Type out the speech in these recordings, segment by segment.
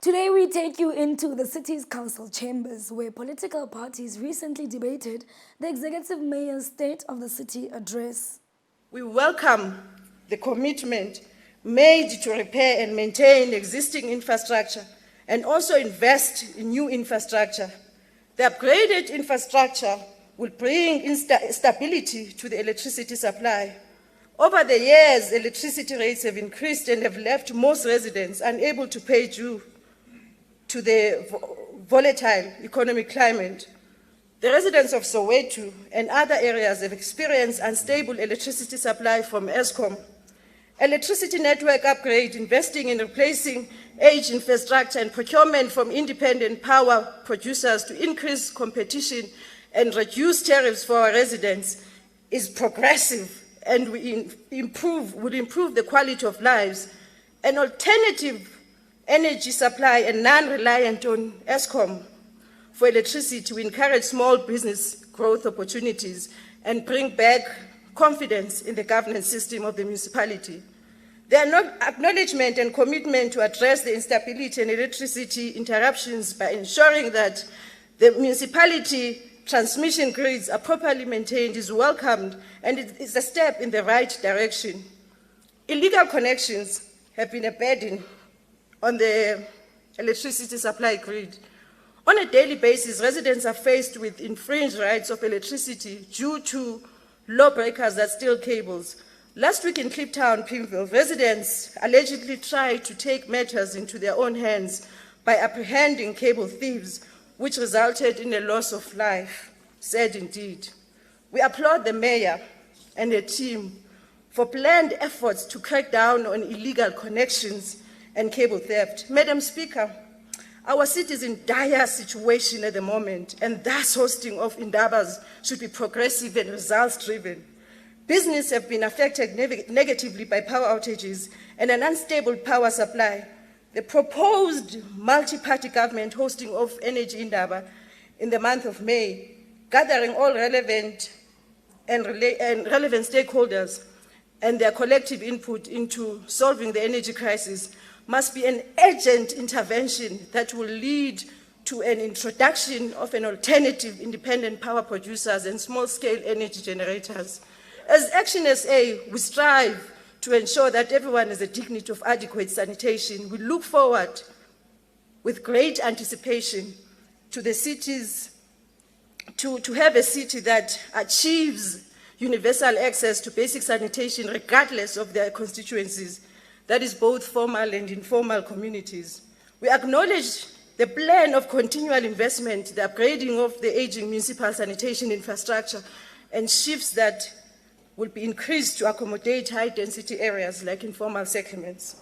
Today we take you into the city's council chambers where political parties recently debated the executive mayor's State of the City address. We welcome the commitment made to repair and maintain existing infrastructure and also invest in new infrastructure. The upgraded infrastructure will bring stability to the electricity supply. Over the years, electricity rates have increased and have left most residents unable to pay due to the volatile economic climate. The residents of Soweto and other areas have experienced unstable electricity supply from Eskom. Electricity network upgrade, investing in replacing aged infrastructure and procurement from independent power producers to increase competition and reduce tariffs for our residents is progressive and will improve the quality of lives. An alternative energy supply and non-reliant on Eskom for electricity to encourage small business growth opportunities and bring back confidence in the governance system of the municipality. There are no acknowledgement and commitment to address the instability and electricity interruptions by ensuring that the municipality transmission grids are properly maintained is welcomed, and it is a step in the right direction. Illegal connections have been a burden on the electricity supply grid. On a daily basis, residents are faced with infringed rights of electricity due to lawbreakers that steal cables. Last week in Kliptown, Pimville, residents allegedly tried to take matters into their own hands by apprehending cable thieves, which resulted in a loss of life. Sad indeed. We applaud the mayor and the team for planned efforts to crack down on illegal connections and cable theft. Madam Speaker, our city is in dire situation at the moment, and thus hosting of indabas should be progressive and results-driven. Business have been affected negatively by power outages and an unstable power supply. The proposed multi-party government hosting of energy indaba in the month of May, gathering all relevant stakeholders and their collective input into solving the energy crisis must be an urgent intervention that will lead to an introduction of an alternative independent power producers and small-scale energy generators. As Action SA, we strive to ensure that everyone has a dignity of adequate sanitation. We look forward with great anticipation to the cities, to have a city that achieves universal access to basic sanitation regardless of their constituencies. That is both formal and informal communities. We acknowledge the plan of continual investment, the upgrading of the aging municipal sanitation infrastructure, and shifts that will be increased to accommodate high-density areas like informal settlements.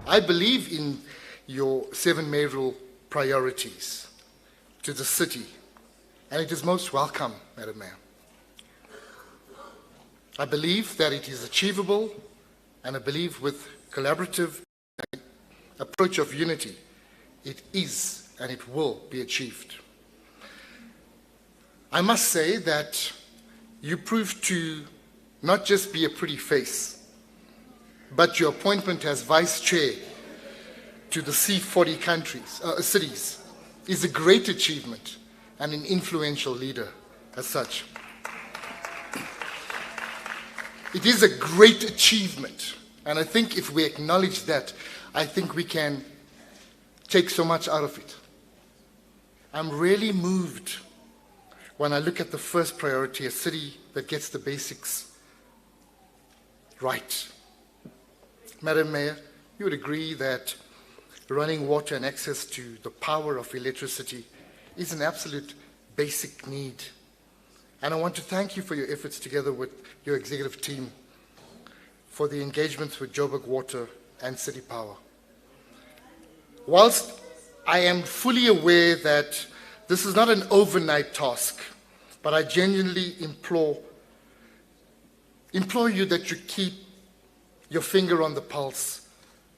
I believe in your 7 mayoral priorities to the city, and it is most welcome, Madam Mayor. I believe that it is achievable, and I believe with collaborative approach of unity, it is and it will be achieved. I must say that you proved to not just be a pretty face, but your appointment as vice chair to the C40 cities is a great achievement and an influential leader as such. It is a great achievement, and I think if we acknowledge that, I think we can take so much out of it. I'm really moved when I look at the first priority, a city that gets the basics right. Madam Mayor, you would agree that running water and access to the power of electricity is an absolute basic need. And I want to thank you for your efforts together with your executive team for the engagements with Joburg Water and City Power. Whilst I am fully aware that this is not an overnight task, but I genuinely implore implore you that you keep your finger on the pulse,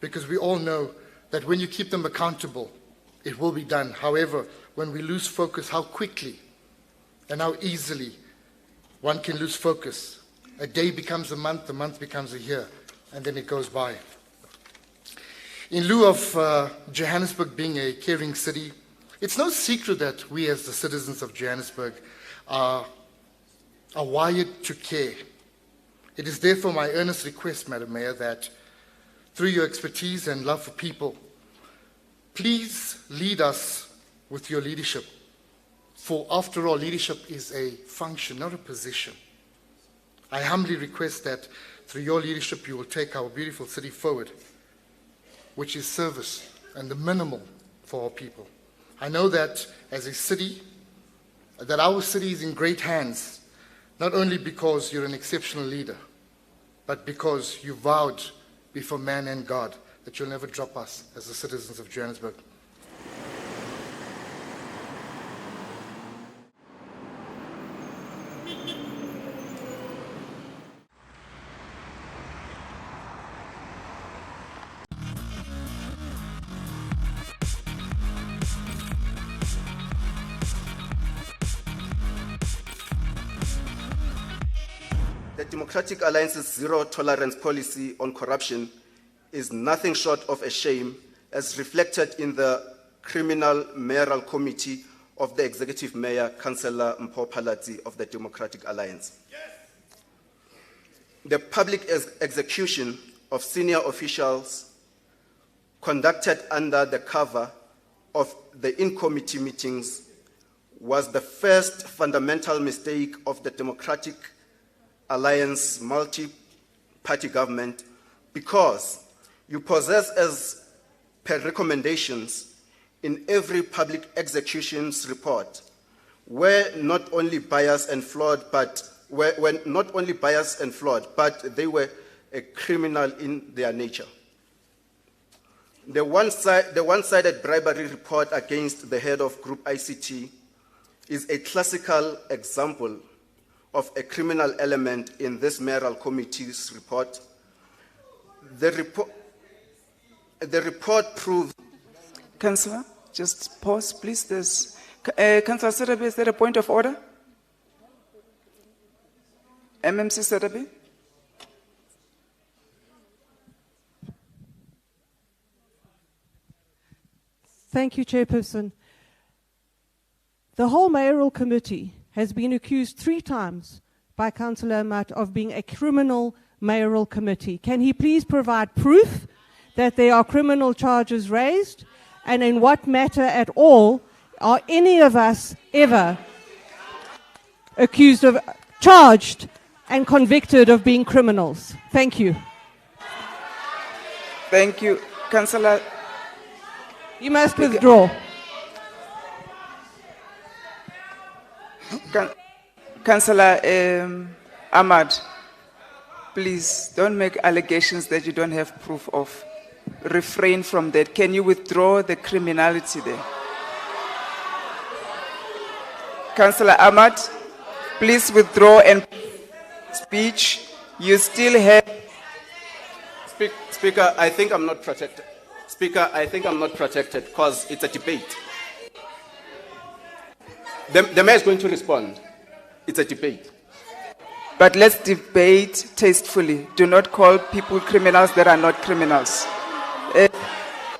because we all know that when you keep them accountable, it will be done. However, when we lose focus, how quickly and how easily one can lose focus. A day becomes a month becomes a year, and then it goes by. In lieu of Johannesburg being a caring city, it's no secret that we as the citizens of Johannesburg are wired to care. It is therefore my earnest request, Madam Mayor, that through your expertise and love for people, please lead us with your leadership. For after all, leadership is a function, not a position. I humbly request that through your leadership you will take our beautiful city forward, which is service and the minimal for our people. I know that as a city, that our city is in great hands, not only because you're an exceptional leader, but because you vowed before man and God that you'll never drop us as the citizens of Johannesburg. The Democratic Alliance's zero-tolerance policy on corruption is nothing short of a shame, as reflected in the Criminal Mayoral Committee of the Executive Mayor, Councillor Mpho Phalatse of the Democratic Alliance. Yes. The public execution of senior officials conducted under the cover of the in-committee meetings was the first fundamental mistake of the Democratic Alliance multi-party government, because you possess, as per recommendations in every public executions report, were not only biased and flawed, but they were a criminal in their nature. The one-sided bribery report against the head of Group ICT is a classical example of a criminal element in this mayoral committee's report. The report proves... Councillor, just pause, please. There's, Councillor Serabe, is there a point of order? MMC Serabe? Thank you, Chairperson. The whole mayoral committee has been accused 3 times by Councillor Amat of being a criminal mayoral committee. Can he please provide proof that there are criminal charges raised, and in what matter at all are any of us ever accused of, charged and convicted of being criminals? Thank you. Thank you. Councillor. You must withdraw. Councillor Ahmad, please don't make allegations that you don't have proof of. Refrain from that. Can you withdraw the criminality there? Councillor Ahmad, please withdraw and speech. You still have... Speaker, I think I'm not protected. Speaker, I think I'm not protected because it's a debate. The mayor is going to respond. It's a debate. But let's debate tastefully. Do not call people criminals that are not criminals.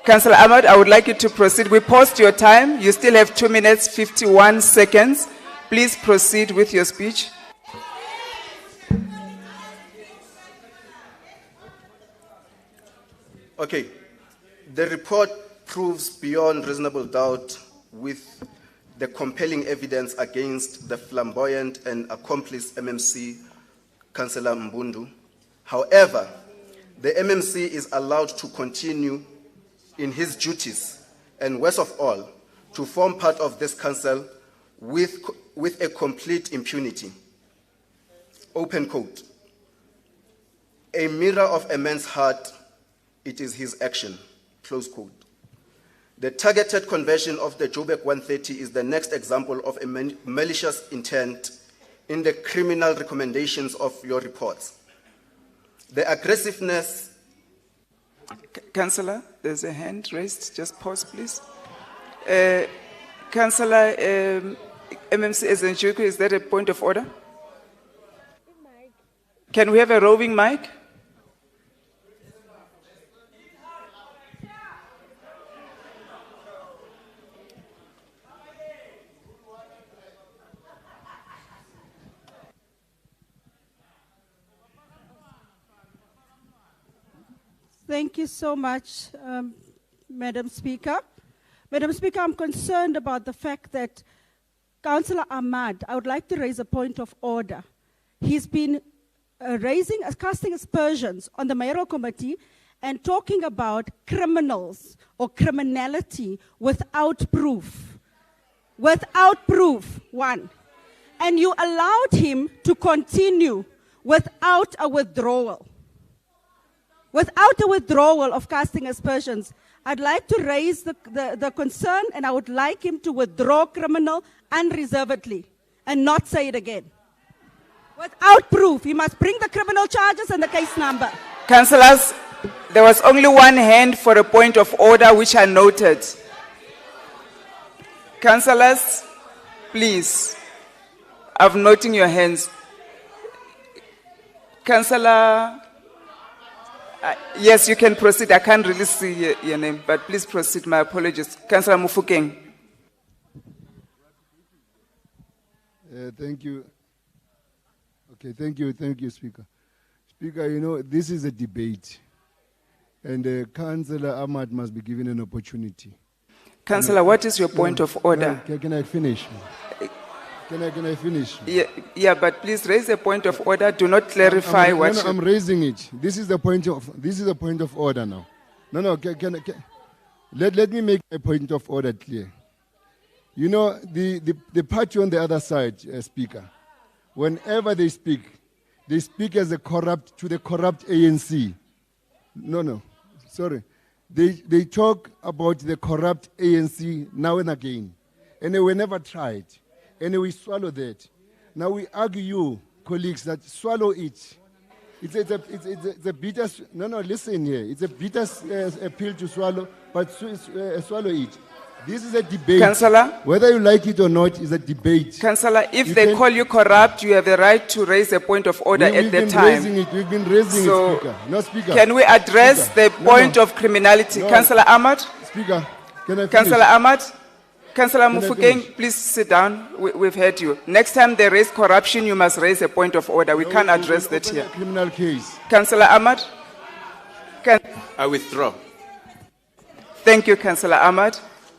Councillor Ahmad, I would like you to proceed. We paused your time. You still have 2 minutes, 51 seconds. Please proceed with your speech. Okay. The report proves beyond reasonable doubt, with the compelling evidence against the flamboyant and accomplished MMC, Councillor Mbundu. However, the MMC is allowed to continue in his duties, and worst of all, to form part of this council with a complete impunity. Open quote. A mirror of a man's heart, it is his action. Close quote. The targeted conversion of the Joburg 130 is the next example of a malicious intent in the criminal recommendations of your reports. The aggressiveness. Councillor, there's a hand raised. Just pause, please. Councillor MMC Ezenjuku, is that a point of order? Can we have a roving mic? Thank you so much, Madam Speaker. Madam Speaker, I'm concerned about the fact that Councillor Ahmad, I would like to raise a point of order. He's been casting aspersions on the mayoral committee and talking about criminals or criminality without proof. Without proof, one. And you allowed him to continue without a withdrawal. Without a withdrawal of casting aspersions, I'd like to raise the concern, and I would like him to withdraw criminal unreservedly and not say it again. Without proof, he must bring the criminal charges and the case number. Councillors, there was only one hand for a point of order which I noted. Councillors, please, I'm noting your hands. Councillor, yes, you can proceed. I can't really see your name, but please proceed. My apologies. Councillor Mufokeng. Thank you. Okay, thank you, Speaker. Speaker, you know, this is a debate, and Councillor Ahmad must be given an opportunity. Councillor, what is your point of order? Can I finish? Can I finish? Yeah, but please raise a point of order. Do not clarify what. I'm raising it. This is the point of order now. Let me make a point of order clear. You know, the party on the other side, Speaker, whenever they speak as to the corrupt ANC. Sorry. They talk about the corrupt ANC now and again. And they were never tried. And we swallow that. Now we argue you, colleagues, that swallow it. It's a bitter, listen here. It's a bitter pill to swallow, but swallow it. This is a debate. Councillor? Whether you like it or not, is a debate. Councillor, if they call you corrupt, you have the right to raise a point of order at the time. We've been raising it, Speaker. No, Speaker. Can we address the point of criminality? Councillor Ahmad? Speaker, can I finish? Councillor Ahmad? Councillor Mufokeng, please sit down. We've heard you. Next time they raise corruption, you must raise a point of order. We can't address that here. Criminal case. Councillor Ahmad? I withdraw. Thank you, Councillor Ahmad.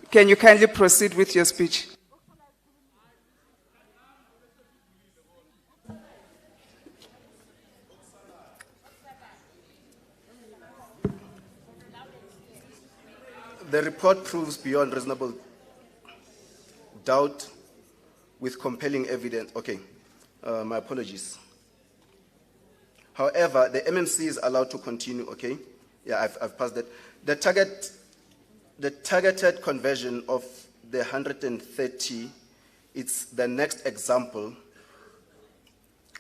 Can you kindly proceed with your speech? The report proves beyond reasonable doubt with compelling evidence. Okay, my apologies. However, the MMC is allowed to continue, okay? Yeah, I've passed that. The targeted conversion of the 130, it's the next example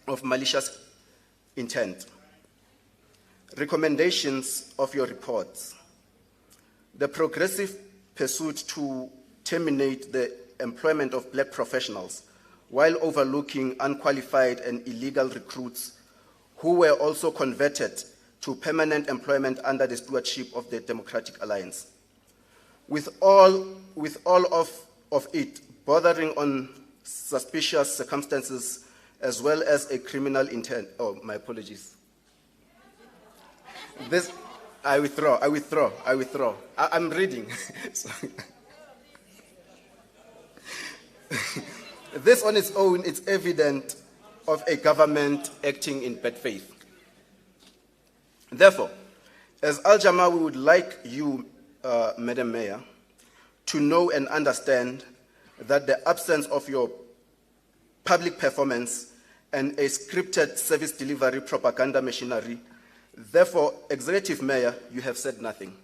of malicious intent. Recommendations of your reports. The progressive pursuit to terminate the employment of black professionals while overlooking unqualified and illegal recruits who were also converted to permanent employment under the stewardship of the Democratic Alliance. With all of it bordering on suspicious circumstances as well as a criminal intent. Oh, my apologies. This, I withdraw. I'm reading. This on its own, it's evident of a government acting in bad faith. Therefore, as Al-Jama, we would like you, Madam Mayor, to know and understand that the absence of your public performance and a scripted service delivery propaganda machinery. Therefore, Executive Mayor, you have said nothing.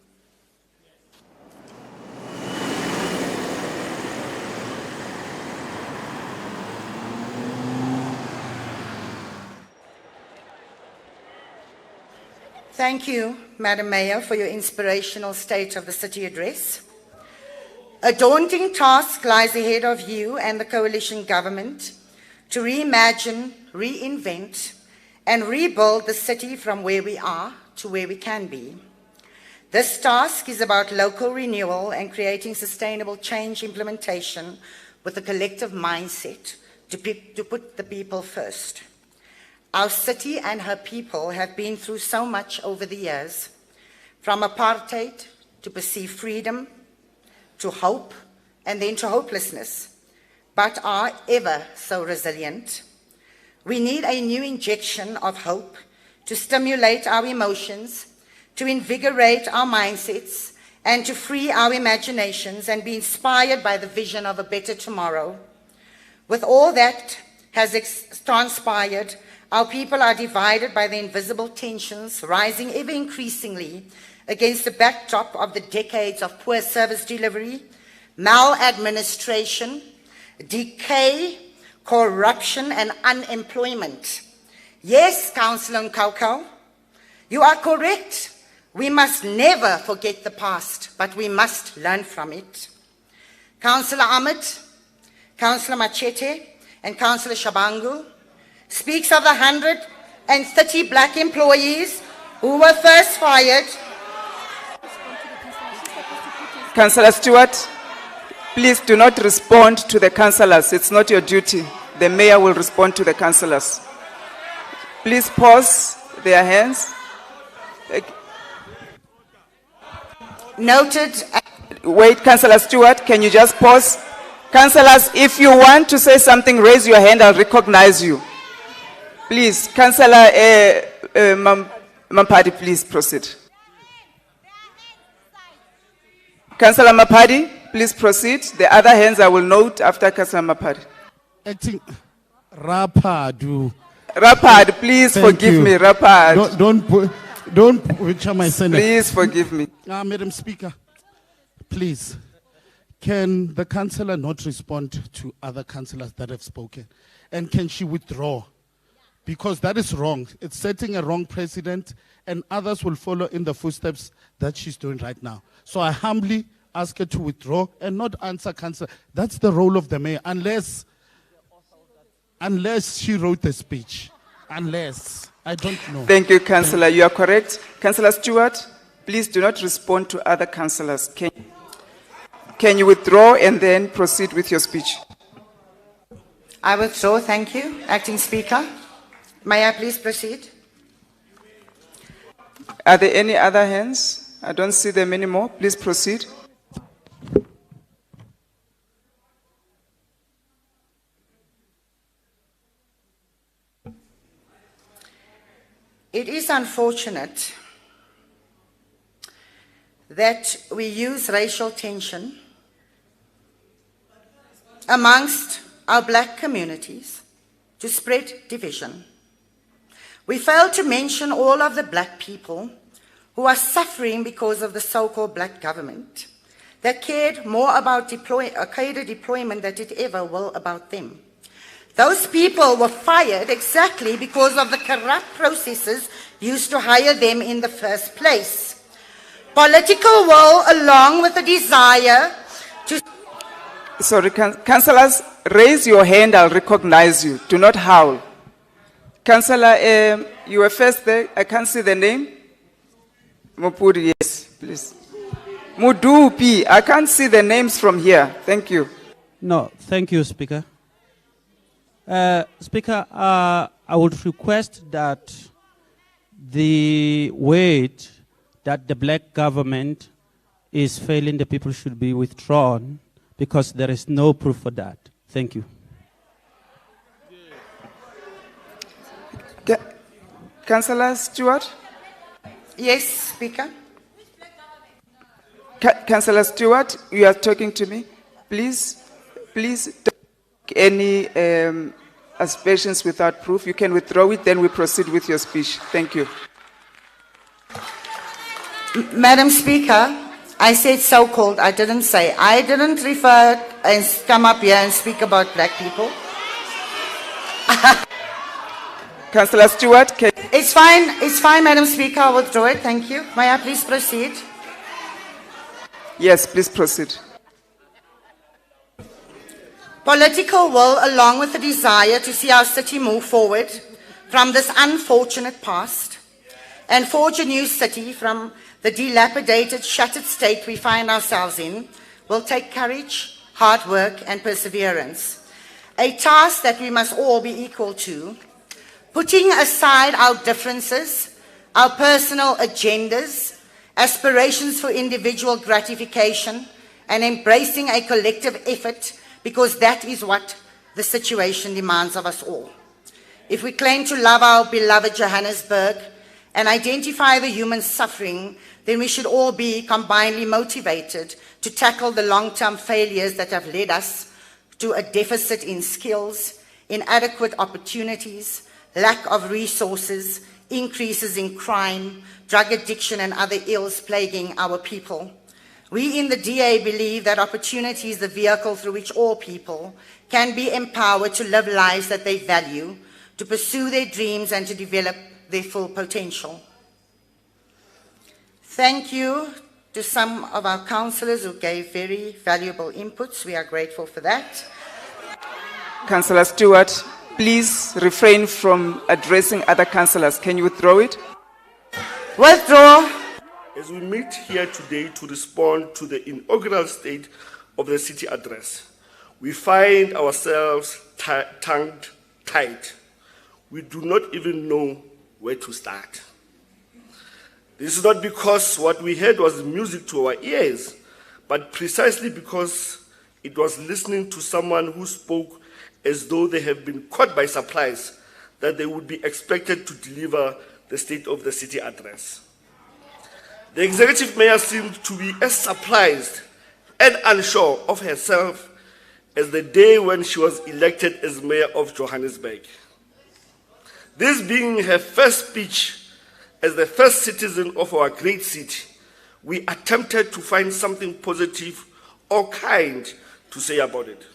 Thank you, Madam Mayor, for your inspirational State of the City address. A daunting task lies ahead of you and the coalition government to reimagine, reinvent, and rebuild the city from where we are to where we can be. This task is about local renewal and creating sustainable change implementation with a collective mindset to put the people first. Our city and her people have been through so much over the years, from apartheid to perceived freedom, to hope, and then to hopelessness, but are ever so resilient. We need a new injection of hope to stimulate our emotions, to invigorate our mindsets, and to free our imaginations and be inspired by the vision of a better tomorrow. With all that has transpired, our people are divided by the invisible tensions rising ever increasingly against the backdrop of the decades of poor service delivery, maladministration, decay, corruption, and unemployment. Yes, Councillor Nkaukau, you are correct. We must never forget the past, but we must learn from it. Councillor Ahmed, Councillor Machete, and Councillor Shabangu speaks of the 130 black employees who were first fired. Councillor Stewart, please do not respond to the councillors. It's not your duty. The mayor will respond to the councillors. Please pause their hands. Noted. Wait, Councillor Stewart, can you just pause? Councillors, if you want to say something, raise your hand. I'll recognize you. Please, Councillor Mampadi, please proceed. Councillor Mampadi, please proceed. The other hands I will note after Councillor Mampadi. Acting Rapadu. Rapad, please forgive me, Rapad. Don't picture my Senate. Please forgive me. Madam Speaker, please, can the councillor not respond to other councillors that have spoken? And can she withdraw? Because that is wrong. It's setting a wrong precedent, and others will follow in the footsteps that she's doing right now. So I humbly ask her to withdraw and not answer councillor. That's the role of the mayor, unless she wrote the speech. Unless. I don't know. Thank you, Councillor. You are correct. Councillor Stewart, please do not respond to other councillors. Can you withdraw and then proceed with your speech? I withdraw, thank you. Acting Speaker, may I please proceed? Are there any other hands? I don't see them anymore. Please proceed. It is unfortunate that we use racial tension amongst our black communities to spread division. We fail to mention all of the black people who are suffering because of the so-called black government that cared more about cadre deployment than it ever will about them. Those people were fired exactly because of the corrupt processes used to hire them in the first place. Political will, along with the desire to... Sorry, councillors, raise your hand, I'll recognize you. Do not howl. Councillor, you were first there. I can't see the name. Mupuri, yes, please. Mudupi, I can't see the names from here. Thank you. No, thank you, Speaker. Speaker, I would request that the weight that the black government is failing the people should be withdrawn because there is no proof for that. Thank you. Councillor Stewart? Yes, Speaker. Councillor Stewart, you are talking to me. Please don't make any aspersions without proof. You can withdraw it, then we proceed with your speech. Thank you. Madam Speaker, I said so-called, I didn't say. I didn't refer and come up here and speak about black people. Councillor Stewart, can It's fine, Madam Speaker. I'll withdraw it. Thank you. May I please proceed? Yes, please proceed. Political will, along with the desire to see our city move forward from this unfortunate past and forge a new city from the dilapidated, shattered state we find ourselves in, will take courage, hard work, and perseverance. A task that we must all be equal to, putting aside our differences, our personal agendas, aspirations for individual gratification, and embracing a collective effort, because that is what the situation demands of us all. If we claim to love our beloved Johannesburg and identify the human suffering, then we should all be combinedly motivated to tackle the long-term failures that have led us to a deficit in skills, inadequate opportunities, lack of resources, increases in crime, drug addiction, and other ills plaguing our people. We in the DA believe that opportunity is the vehicle through which all people can be empowered to live lives that they value, to pursue their dreams, and to develop their full potential. Thank you to some of our councillors who gave very valuable inputs. We are grateful for that. Councillor Stewart, please refrain from addressing other councillors. Can you withdraw it? Withdraw. As we meet here today to respond to the inaugural state of the city address, we find ourselves tongue-tied. We do not even know where to start. This is not because what we heard was music to our ears, but precisely because it was listening to someone who spoke as though they have been caught by surprise that they would be expected to deliver the state of the city address. The executive mayor seemed to be as surprised and unsure of herself as the day when she was elected as mayor of Johannesburg. This being her first speech as the first citizen of our great city, we attempted to find something positive or kind to say about it.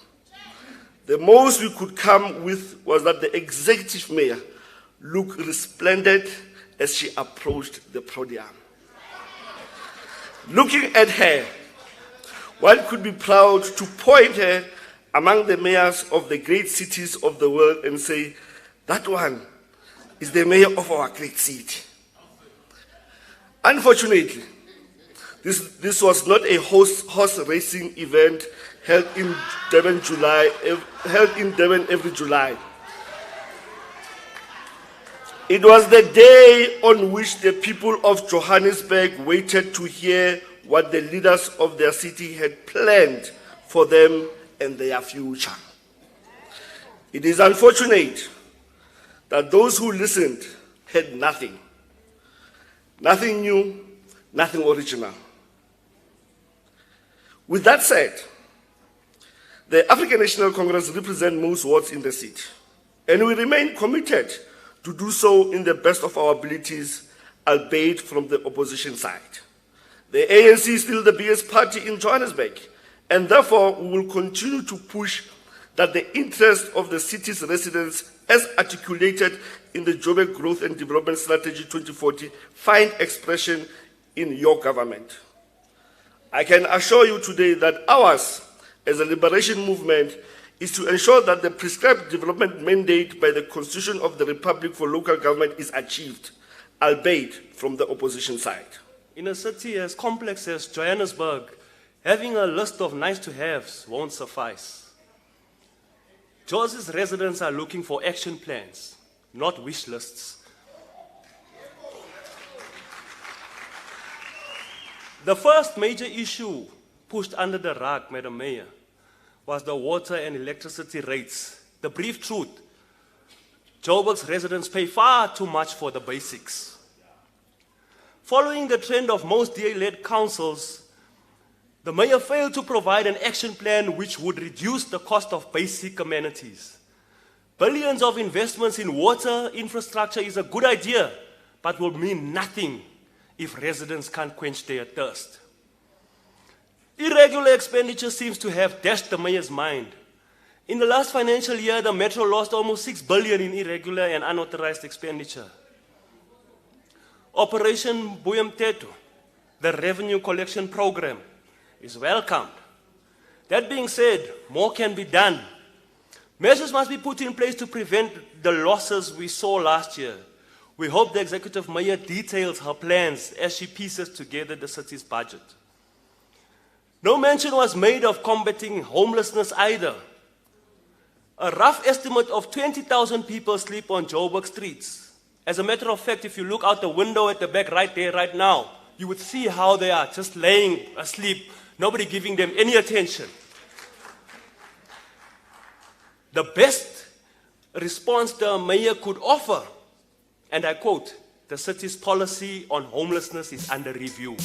The most we could come with was that the executive mayor looked resplendent as she approached the podium. Looking at her, one could be proud to point her among the mayors of the great cities of the world and say, that one is the mayor of our great city. Unfortunately, this was not a horse racing event held in Durban every July. It was the day on which the people of Johannesburg waited to hear what the leaders of their city had planned for them and their future. It is unfortunate that those who listened had nothing. Nothing new, nothing original. With that said, the African National Congress represents most wards in the city, and we remain committed to do so in the best of our abilities, albeit from the opposition side. The ANC is still the biggest party in Johannesburg, and therefore we will continue to push that the interests of the city's residents, as articulated in the Joburg Growth and Development Strategy 2040, find expression in your government. I can assure you today that ours, as a liberation movement, is to ensure that the prescribed development mandate by the Constitution of the Republic for local government is achieved, albeit from the opposition side. In a city as complex as Johannesburg, having a list of nice-to-haves won't suffice. Jo's residents are looking for action plans, not wish lists. The first major issue pushed under the rug, Madam Mayor, was the water and electricity rates. The brief truth, Joburg's residents pay far too much for the basics. Following the trend of most DA-led councils, the mayor failed to provide an action plan which would reduce the cost of basic amenities. Billions of investments in water infrastructure is a good idea, but will mean nothing if residents can't quench their thirst. Irregular expenditure seems to have dashed the mayor's mind. In the last financial year, the Metro lost almost 6 billion in irregular and unauthorized expenditure. Operation Buyamteto, the revenue collection program, is welcomed. That being said, more can be done. Measures must be put in place to prevent the losses we saw last year. We hope the executive mayor details her plans as she pieces together the city's budget. No mention was made of combating homelessness either. A rough estimate of 20,000 people sleep on Joburg streets. As a matter of fact, if you look out the window at the back right there, right now, you would see how they are just laying asleep, nobody giving them any attention. The best response the mayor could offer, and I quote, "The city's policy on homelessness is under review."